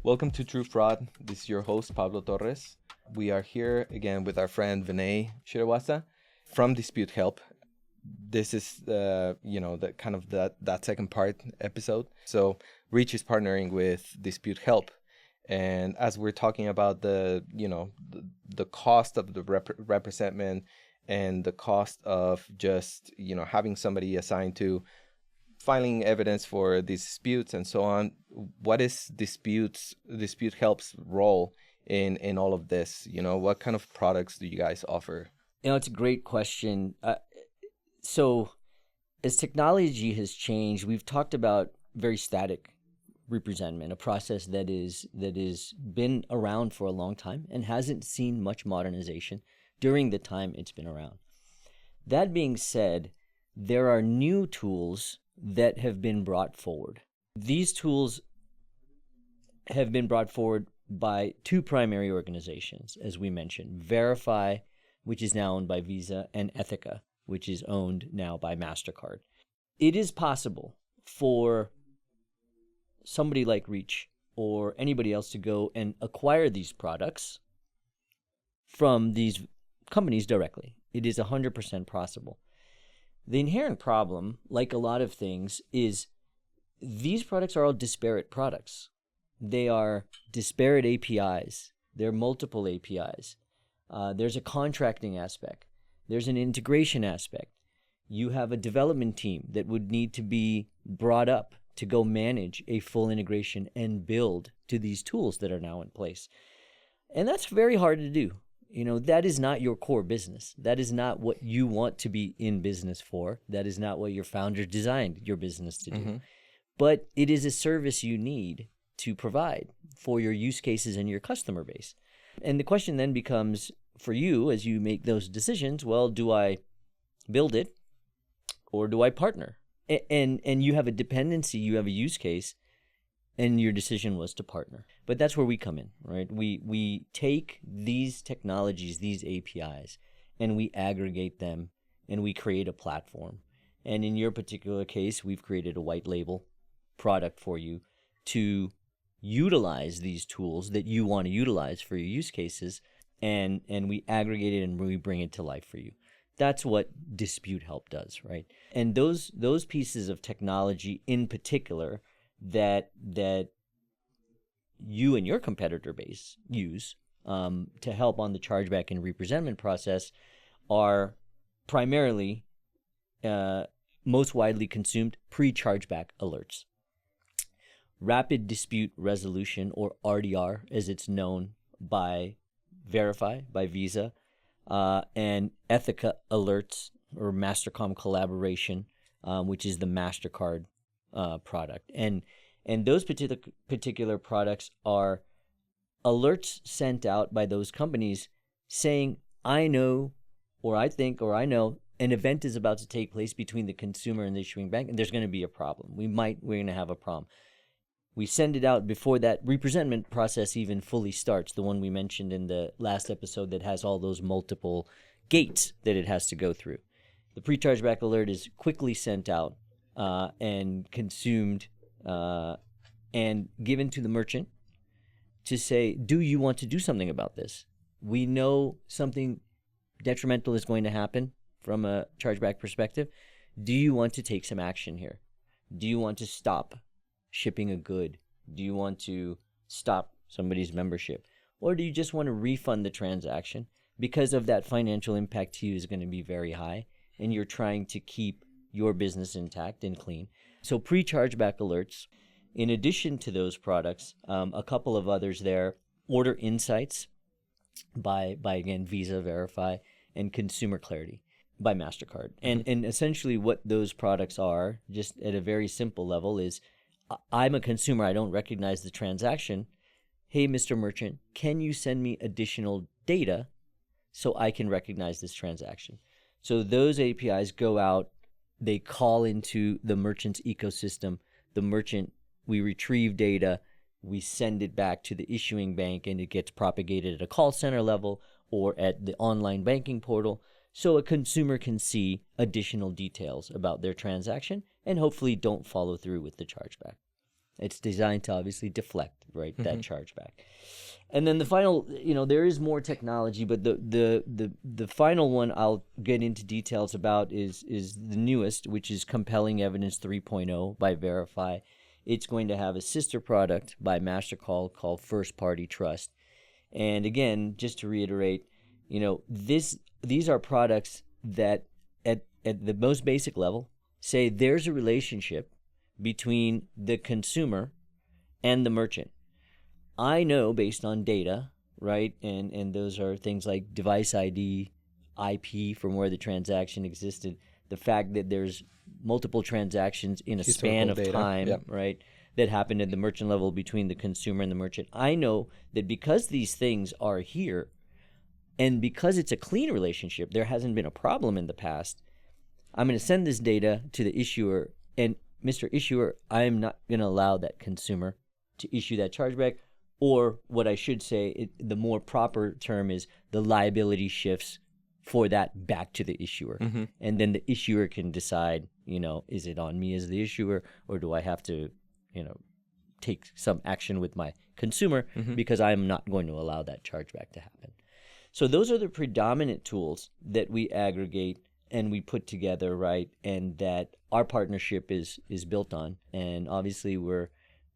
Welcome to True Fraud. This is your host, Pablo Torres. We are here again with our friend Vinay Shiriwastaw from DisputeHelp. This is the kind of that second part episode. So Reach is partnering with DisputeHelp, and as we're talking about the cost of the representment and the cost of just having somebody assigned to filing evidence for these disputes and so on, what is DisputeHelp's role in all of this? What kind of products do you guys offer? It's a great question. So as technology has changed, we've talked about very static representment, a process that is been around for a long time and hasn't seen much modernization during the time it's been around. That being said, there are new tools that have been brought forward. These tools have been brought forward by two primary organizations, as we mentioned, Verify, which is now owned by Visa, and Ethica, which is owned now by MasterCard. It is possible for somebody like Reach or anybody else to go and acquire these products from these companies directly. It is 100% possible. The inherent problem, like a lot of things, is these products are all disparate products. They are disparate APIs. They're multiple APIs. There's a contracting aspect. There's an integration aspect. You have a development team that would need to be brought up to go manage a full integration and build to these tools that are now in place. And that's very hard to do. That is not your core business. That is not what you want to be in business for. That is not what your founder designed your business to do. Mm-hmm. But it is a service you need to provide for your use cases and your customer base. And the question then becomes, for you, as you make those decisions, well, do I build it or do I partner? And you have a dependency, you have a use case, and your decision was to partner. But that's where we come in, right? We take these technologies, these APIs, and we aggregate them, and we create a platform. And in your particular case, we've created a white label product for you to utilize these tools that you want to utilize for your use cases, and we aggregate it and we bring it to life for you. That's what DisputeHelp does, right? And those pieces of technology in particular that you and your competitor base use to help on the chargeback and representment process are primarily most widely consumed pre-chargeback alerts. Rapid Dispute Resolution, or RDR, as it's known by Verify, by Visa, and Ethica Alerts, or Mastercom Collaboration, which is the MasterCard product. And those particular products are alerts sent out by those companies saying, I know, or I think, or I know an event is about to take place between the consumer and the issuing bank, and there's going to be a problem. We're going to have a problem. We send it out before that representment process even fully starts, the one we mentioned in the last episode that has all those multiple gates that it has to go through. The pre-chargeback alert is quickly sent out and consumed and given to the merchant to say, do you want to do something about this? We know something detrimental is going to happen from a chargeback perspective. Do you want to take some action here? Do you want to stop shipping a good? Do you want to stop somebody's membership? Or do you just want to refund the transaction because of that financial impact to you is going to be very high and you're trying to keep your business intact and clean? So pre-chargeback alerts, in addition to those products, a couple of others there, Order Insights by again, Visa, Verify, and Consumer Clarity by MasterCard. And essentially what those products are, just at a very simple level, is I'm a consumer, I don't recognize the transaction. Hey, Mr. Merchant, can you send me additional data so I can recognize this transaction? So those APIs go out, they call into the merchant's ecosystem. The merchant, we retrieve data, we send it back to the issuing bank, and it gets propagated at a call center level or at the online banking portal, so a consumer can see additional details about their transaction and hopefully don't follow through with the chargeback. It's designed to obviously deflect right? That chargeback. And then the final, there is more technology, but the final one I'll get into details about is the newest, which is Compelling Evidence 3.0 by Verify. It's going to have a sister product by MasterCall called First Party Trust. And again, just to reiterate, these are products that at the most basic level say there's a relationship between the consumer and the merchant. I know based on data, right, and those are things like device ID, IP from where the transaction existed, the fact that there's multiple transactions in a span of data. time, Yep. right, that happened at the merchant level between the consumer and the merchant. I know that because these things are here, and because it's a clean relationship, there hasn't been a problem in the past, I'm going to send this data to the issuer, and Mr. Issuer, I'm not going to allow that consumer to issue that chargeback, or what I should say, the more proper term is the liability shifts for that back to the issuer. Mm-hmm. And then the issuer can decide, is it on me as the issuer, or do I have to, take some action with my consumer because I'm not going to allow that chargeback to happen. So those are the predominant tools that we aggregate and we put together, right, and that our partnership is built on. And obviously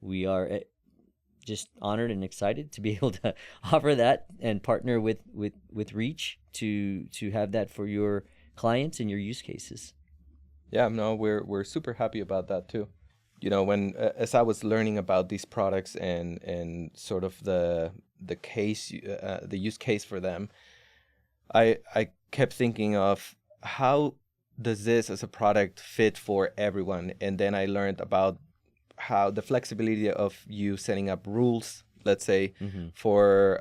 we are just honored and excited to be able to offer that and partner with Reach to have that for your clients and your use cases. Yeah, no, we're super happy about that too. When as I was learning about these products and sort of the case, the use case for them, I kept thinking of how does this as a product fit for everyone? And then I learned about how the flexibility of you setting up rules, let's say, for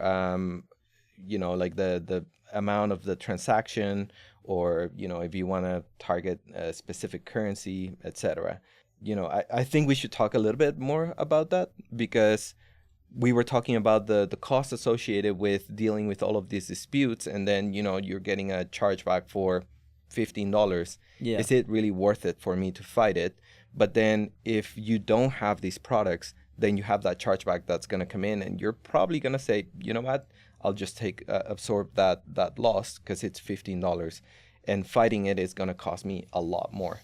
like the amount of the transaction, or if you want to target a specific currency, etc. I think we should talk a little bit more about that, because we were talking about the cost associated with dealing with all of these disputes, and then you're getting a chargeback for $15. Yeah. Is it really worth it for me to fight it? But then if you don't have these products, then you have that chargeback that's going to come in, and you're probably going to say, you know what, I'll just absorb that loss because it's $15, and fighting it is going to cost me a lot more.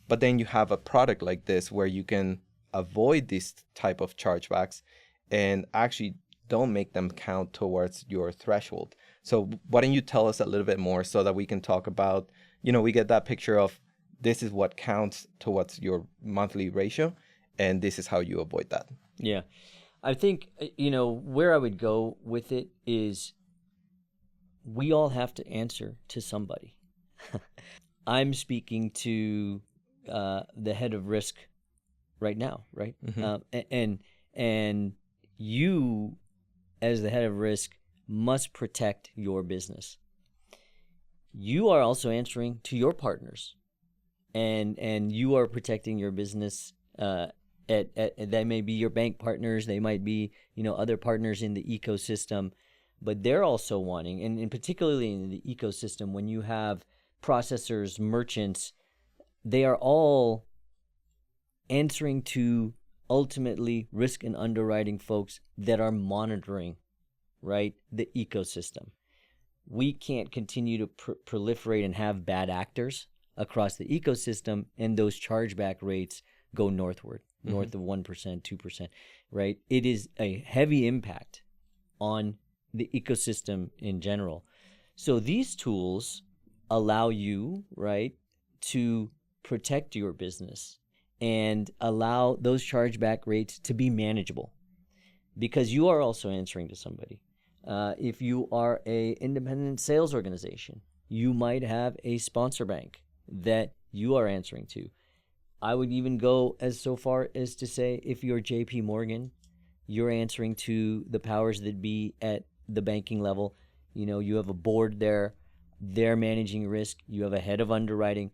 But then you have a product like this where you can avoid these type of chargebacks and actually don't make them count towards your threshold. So why don't you tell us a little bit more so that we can talk about, we get that picture of this is what counts towards your monthly ratio, and this is how you avoid that. Yeah. I think, where I would go with it is we all have to answer to somebody. I'm speaking to the head of risk right now, right? And you, as the head of risk, must protect your business. You are also answering to your partners, and you are protecting your business. They may be your bank partners, they might be other partners in the ecosystem, but they're also wanting, and particularly in the ecosystem, when you have processors, merchants, they are all answering to ultimately risk and underwriting folks that are monitoring, right, the ecosystem. We can't continue to proliferate and have bad actors across the ecosystem, and those chargeback rates go northward, north of 1%, 2%, right? It is a heavy impact on the ecosystem in general. So these tools allow you, right, to protect your business and allow those chargeback rates to be manageable, because you are also answering to somebody. If you are a independent sales organization, you might have a sponsor bank that you are answering to. I would even go as so far as to say, if you're JP Morgan, you're answering to the powers that be at the banking level. You have a board there, they're managing risk, you have a head of underwriting.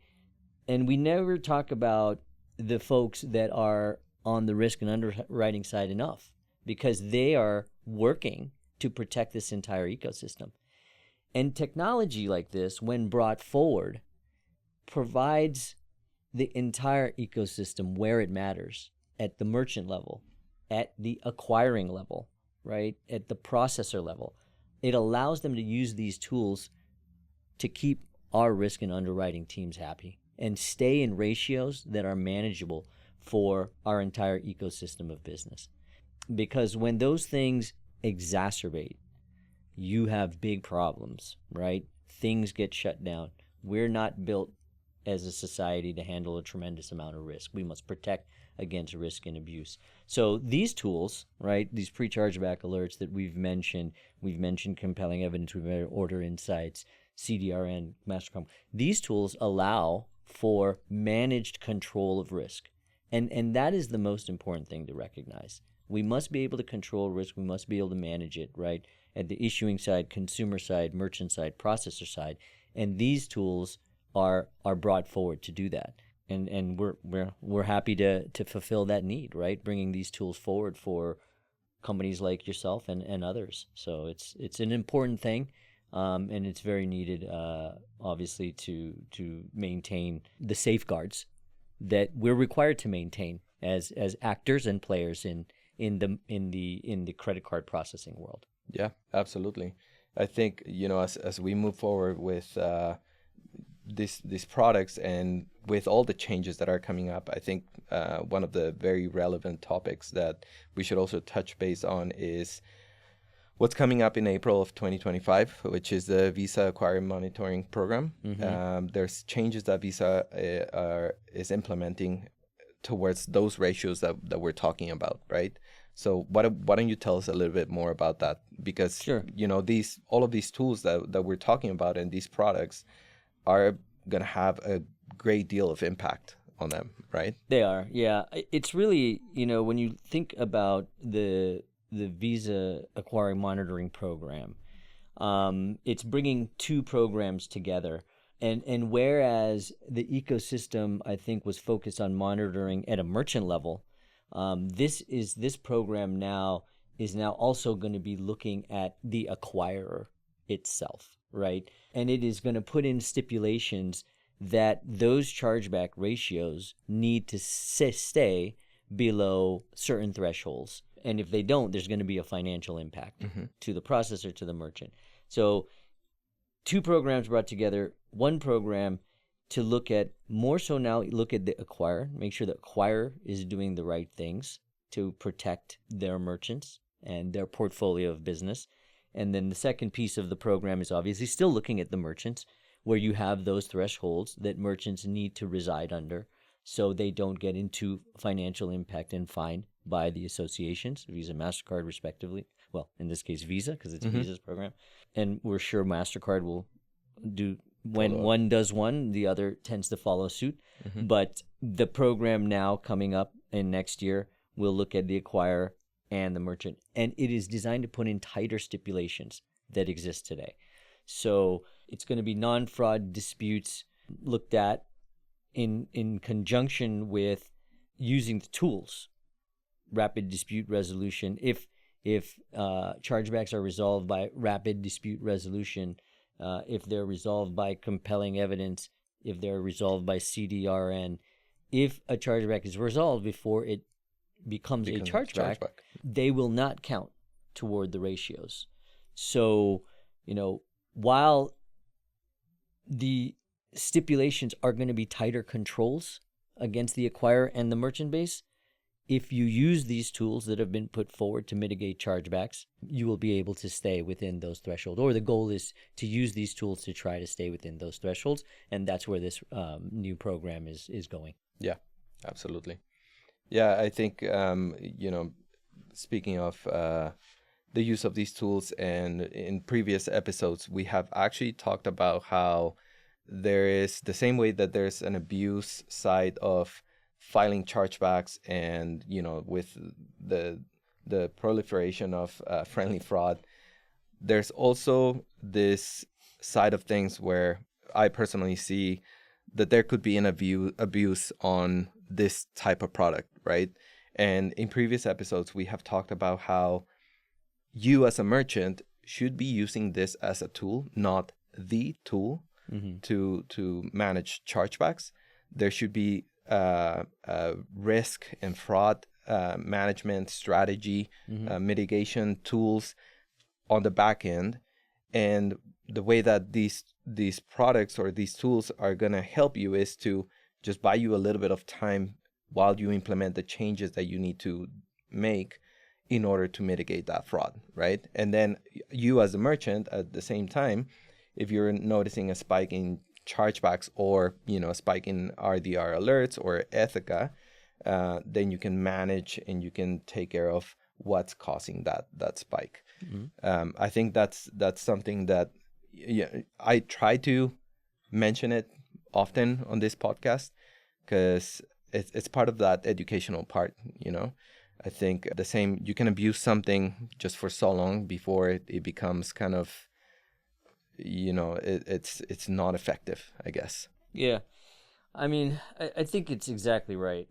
And we never talk about the folks that are on the risk and underwriting side enough, because they are working to protect this entire ecosystem. And technology like this, when brought forward, provides the entire ecosystem where it matters, at the merchant level, at the acquiring level, right? At the processor level. It allows them to use these tools to keep our risk and underwriting teams happy and stay in ratios that are manageable for our entire ecosystem of business. Because when those things exacerbate, you have big problems, right? Things get shut down. We're not built as a society to handle a tremendous amount of risk. We must protect against risk and abuse. So these tools, right, these pre-chargeback alerts that we've mentioned compelling evidence, we've mentioned order insights, CDRN, MasterCom. These tools allow for managed control of risk. And that is the most important thing to recognize. We must be able to control risk. We must be able to manage it, right, at the issuing side, consumer side, merchant side, processor side. And these tools are brought forward to do that. And we're happy to fulfill that need, right, bringing these tools forward for companies like yourself and others. So it's an important thing, and it's very needed, obviously, to maintain the safeguards that we're required to maintain as actors and players in the credit card processing world. Yeah, absolutely. I think, as we move forward with these products and with all the changes that are coming up, I think one of the very relevant topics that we should also touch base on is what's coming up in April of 2025, which is the Visa Acquiring Monitoring Program. Mm-hmm. There's changes that Visa is implementing towards those ratios that we're talking about, right? So why don't you tell us a little bit more about that? Because Sure. All of these tools that we're talking about and these products are going to have a great deal of impact on them, right? They are, yeah. It's really, when you think about the Visa Acquiring Monitoring Program, it's bringing two programs together. And whereas the ecosystem, I think, was focused on monitoring at a merchant level, this program now is also going to be looking at the acquirer itself, right? And it is going to put in stipulations that those chargeback ratios need to stay below certain thresholds. And if they don't, there's going to be a financial impact to the processor, to the merchant. So two programs brought together, one program to look at more so now look at the acquirer, make sure the acquirer is doing the right things to protect their merchants and their portfolio of business. And then the second piece of the program is obviously still looking at the merchants, where you have those thresholds that merchants need to reside under so they don't get into financial impact and fine by the associations, Visa, MasterCard, respectively. Well, in this case, Visa, because it's Visa's program. And we're sure MasterCard will do, when one does one, the other tends to follow suit. But the program now coming up in next year will look at the acquirer and the merchant. And it is designed to put in tighter stipulations that exist today. So it's going to be non-fraud disputes looked at in conjunction with using the tools, rapid dispute resolution. If chargebacks are resolved by rapid dispute resolution, if they're resolved by compelling evidence, if they're resolved by CDRN, if a chargeback is resolved before it becomes a chargeback, they will not count toward the ratios. So, while the stipulations are going to be tighter controls against the acquirer and the merchant base, if you use these tools that have been put forward to mitigate chargebacks, you will be able to stay within those thresholds. Or the goal is to use these tools to try to stay within those thresholds, and that's where this new program is going. Yeah, absolutely. Yeah, I think, speaking of the use of these tools, and in previous episodes, we have actually talked about how there is the same way that there's an abuse side of filing chargebacks, and with the proliferation of friendly fraud, there's also this side of things where I personally see that there could be an abuse on this type of product, right? And in previous episodes, we have talked about how you as a merchant should be using this as a tool, not the tool to manage chargebacks. There should be risk and fraud management strategy, mitigation tools on the back end. And the way that these products or these tools are going to help you is to just buy you a little bit of time while you implement the changes that you need to make in order to mitigate that fraud, right? And then you as a merchant at the same time, if you're noticing a spike in chargebacks or, a spike in RDR alerts or Ethica, then you can manage and you can take care of what's causing that spike. I think that's something that I try to mention it often on this podcast because it's part of that educational part, I think the same, you can abuse something just for so long before it becomes kind of, it's not effective, I guess. Yeah. I mean, I think it's exactly right?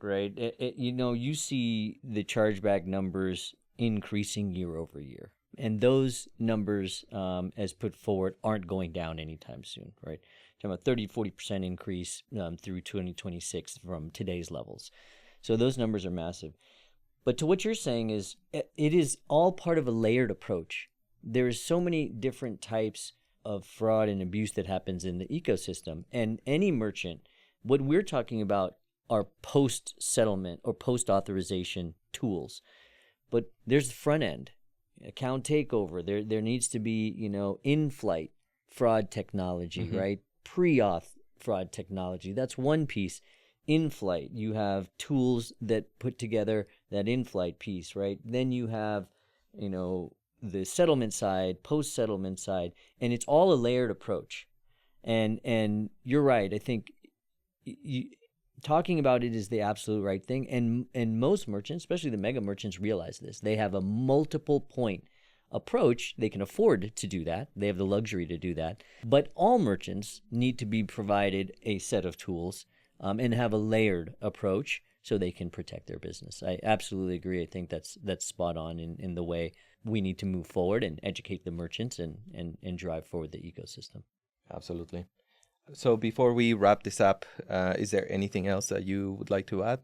You see the chargeback numbers increasing year over year. And those numbers, as put forward, aren't going down anytime soon, right? Talking about 30-40% increase through 2026 from today's levels. So those numbers are massive. But to what you're saying is, it is all part of a layered approach. There is so many different types of fraud and abuse that happens in the ecosystem. And any merchant, what we're talking about are post-settlement or post-authorization tools. But there's the front end, account takeover. There needs to be, in-flight fraud technology, right? Pre-auth fraud technology. That's one piece. In-flight, you have tools that put together that in-flight piece, right? Then you have, the settlement side, post-settlement side, and it's all a layered approach. And you're right. I think talking about it is the absolute right thing. And most merchants, especially the mega merchants, realize this. They have a multiple point approach. They can afford to do that. They have the luxury to do that. But all merchants need to be provided a set of tools and have a layered approach so they can protect their business. I absolutely agree. I think that's spot on in the way we need to move forward and educate the merchants and drive forward the ecosystem. Absolutely. So before we wrap this up, is there anything else that you would like to add?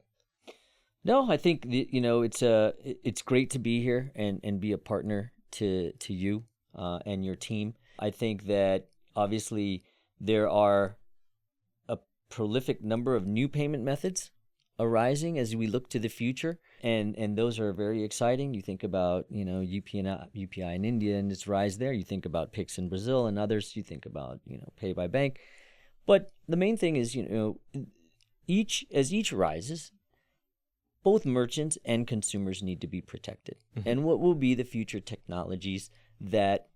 No, I think it's great to be here and be a partner to you and your team. I think that obviously there are a prolific number of new payment methods arising as we look to the future, and those are very exciting. You think about UPI in India and its rise there. You think about Pix in Brazil and others. You think about Pay by Bank. But the main thing is each rises, both merchants and consumers need to be protected. And what will be the future technologies that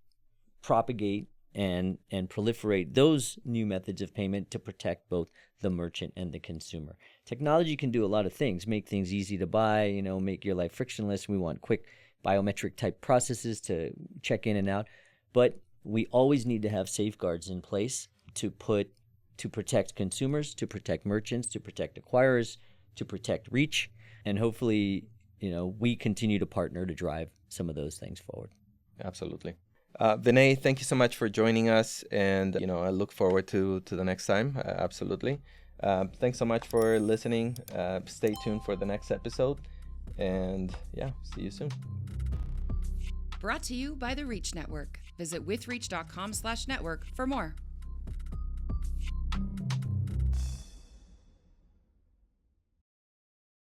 propagate and proliferate those new methods of payment to protect both the merchant and the consumer? Technology can do a lot of things, make things easy to buy, make your life frictionless. We want quick biometric type processes to check in and out. But we always need to have safeguards in place to protect consumers, to protect merchants, to protect acquirers, to protect reach. And hopefully, we continue to partner to drive some of those things forward. Absolutely. Vinay, thank you so much for joining us. And, I look forward to the next time. Absolutely. Thanks so much for listening. Stay tuned for the next episode. And see you soon. Brought to you by the Reach Network. Visit withreach.com/network for more.